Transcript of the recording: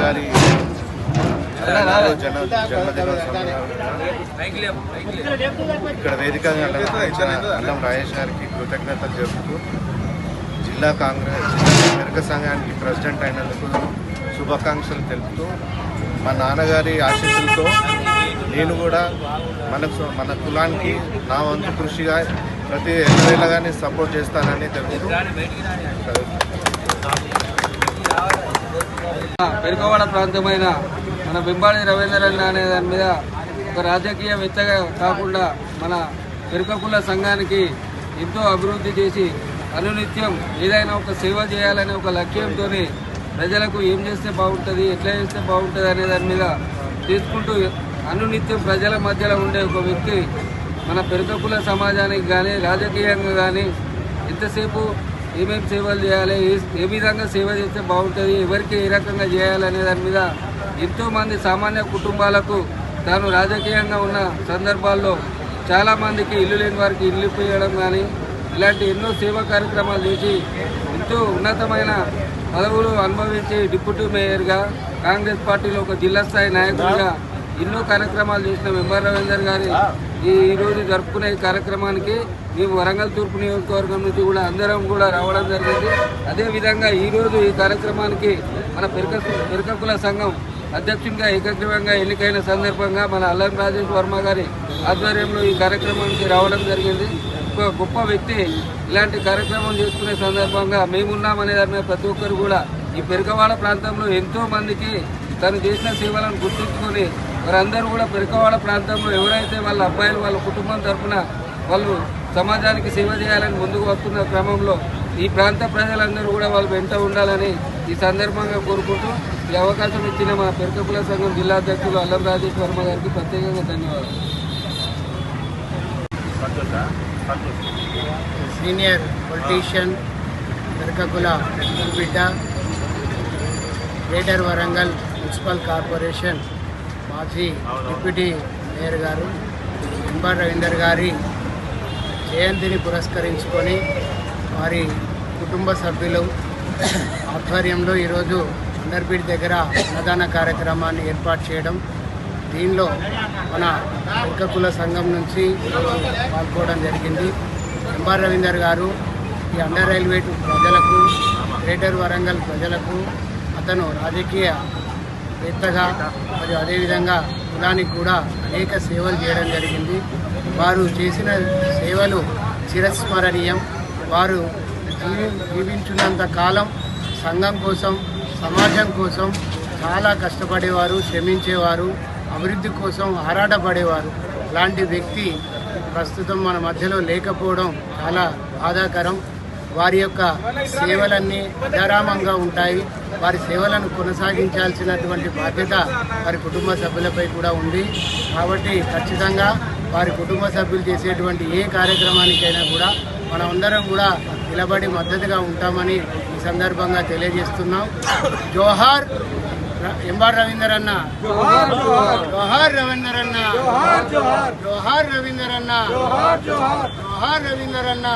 గారి జన్మదినోత్సవం ఇక్కడ వేదికగా అల్లం రాజేష్ గారికి కృతజ్ఞతలు చెబుతూ జిల్లా మెరక సంఘానికి ప్రెసిడెంట్ అయినందుకు శుభాకాంక్షలు తెలుపుతూ మా నాన్నగారి ఆశీస్సులతో నేను కూడా మన కులానికి నా వంతు కృషిగా ప్రతి ఎల్లవేళగానే సపోర్ట్ చేస్తానని తెలుపుతూ పెరుకవాడ ప్రాంతమైన మన బింబాడి రవీందర్ అన్న అనే దాని మీద ఒక రాజకీయవేత్తగా కాకుండా మన పెరుకకుల సంఘానికి ఎంతో అభివృద్ధి చేసి అనునిత్యం ఏదైనా ఒక సేవ చేయాలనే ఒక లక్ష్యంతో ప్రజలకు ఏం చేస్తే బాగుంటుంది, ఎట్లా చేస్తే బాగుంటుంది అనే దాని మీద తీసుకుంటూ అనునిత్యం ప్రజల మధ్యలో ఉండే ఒక వ్యక్తి మన పెరుకకుల సమాజానికి కానీ రాజకీయంగా కానీ ఎంతసేపు ఏమేమి సేవలు చేయాలి, ఏ విధంగా సేవ చేస్తే బాగుంటుంది, ఎవరికి ఏ రకంగా చేయాలనే దాని మీద ఎంతోమంది సామాన్య కుటుంబాలకు తాను రాజకీయంగా ఉన్న సందర్భాల్లో చాలామందికి ఇల్లు లేని వారికి ఇల్లు ఇప్పించడం కానీ ఇలాంటి ఎన్నో సేవా కార్యక్రమాలు చేసి ఎంతో ఉన్నతమైన పదవులు అనుభవించి డిప్యూటీ మేయర్గా కాంగ్రెస్ పార్టీలో ఒక జిల్లా స్థాయి నాయకుడిగా ఎన్నో కార్యక్రమాలు చేసిన ఎంఆర్ రవీందర్ గారి ఈరోజు జరుపుకునే ఈ కార్యక్రమానికి మేము వరంగల్ తూర్పు నియోజకవర్గం నుంచి కూడా అందరం కూడా రావడం జరిగింది. అదేవిధంగా ఈరోజు ఈ కార్యక్రమానికి మన పెరుకకుల సంఘం అధ్యక్షునిగా ఏకగ్రీవంగా ఎన్నికైన సందర్భంగా మన అల్లం రాజేష్ వర్మ గారి ఆధ్వర్యంలో ఈ కార్యక్రమానికి రావడం జరిగింది. ఒక గొప్ప వ్యక్తి ఇలాంటి కార్యక్రమం చేసుకునే సందర్భంగా మేమున్నామనే దాని మీద ప్రతి ఒక్కరు కూడా ఈ పెరుకవాడ ప్రాంతంలో ఎంతో మందికి తను చేసిన సేవలను గుర్తుంచుకొని వారందరూ కూడా పెరుకవాడ ప్రాంతంలో ఎవరైతే వాళ్ళ అబ్బాయిలు వాళ్ళ కుటుంబం తరఫున వాళ్ళు సమాజానికి సేవ చేయాలని ముందుకు వస్తున్న క్రమంలో ఈ ప్రాంత ప్రజలందరూ కూడా వాళ్ళు వెంట ఉండాలని ఈ సందర్భంగా కోరుకుంటూ ఈ అవకాశం ఇచ్చిన మా పెరుకకుల సంఘం జిల్లా అధ్యక్షులు అల్లం రాజేష్ వర్మ గారికి ప్రత్యేకంగా ధన్యవాదాలు. సీనియర్ పొలిటీషియన్ పెరుకకుల బిడ్డ గ్రేటర్ వరంగల్ మున్సిపల్ కార్పొరేషన్ మాజీ డిప్యూటీ మేయర్ గారు ఎంఆర్ రవీందర్ గారి జయంతిని పురస్కరించుకొని వారి కుటుంబ సభ్యులు ఆధ్వర్యంలో ఈరోజు అండర్బీడ్ దగ్గర అన్నదాన కార్యక్రమాన్ని ఏర్పాటు చేయడం, దీనిలో మన పెరుకకుల సంఘం నుంచి పాల్గొనడం జరిగింది. ఎంఆర్ రవీందర్ గారు ఈ అండర్ రైల్వే ప్రజలకు, గ్రేటర్ వరంగల్ ప్రజలకు అతను రాజకీయవేత్తగా మరియు అదేవిధంగా కులానికి కూడా అనేక సేవలు చేయడం జరిగింది. వారు చేసిన సేవలు చిరస్మరణీయం. వారు జీవించినంత కాలం సంఘం కోసం, సమాజం కోసం చాలా కష్టపడేవారు, శ్రమించేవారు, అభివృద్ధి కోసం ఆరాటపడేవారు. అలాంటి వ్యక్తి ప్రస్తుతం మన మధ్యలో లేకపోవడం చాలా బాధాకరం. వారి యొక్క సేవలన్నీ అజరామంగా ఉంటాయి. వారి సేవలను కొనసాగించాల్సినటువంటి బాధ్యత వారి కుటుంబ సభ్యులపై కూడా ఉంది. కాబట్టి ఖచ్చితంగా వారి కుటుంబ సభ్యులు చేసేటువంటి ఏ కార్యక్రమానికైనా కూడా మనమందరం కూడా నిలబడి మద్దతుగా ఉంటామని ఈ సందర్భంగా తెలియజేస్తున్నాం. జోహార్ ఎంఆర్ రవీందర్ అన్న, జోహార్ రవీందర్ అన్న, జోహార్ రవీందర్ అన్న, జోహార్ రవీందర్ అన్న.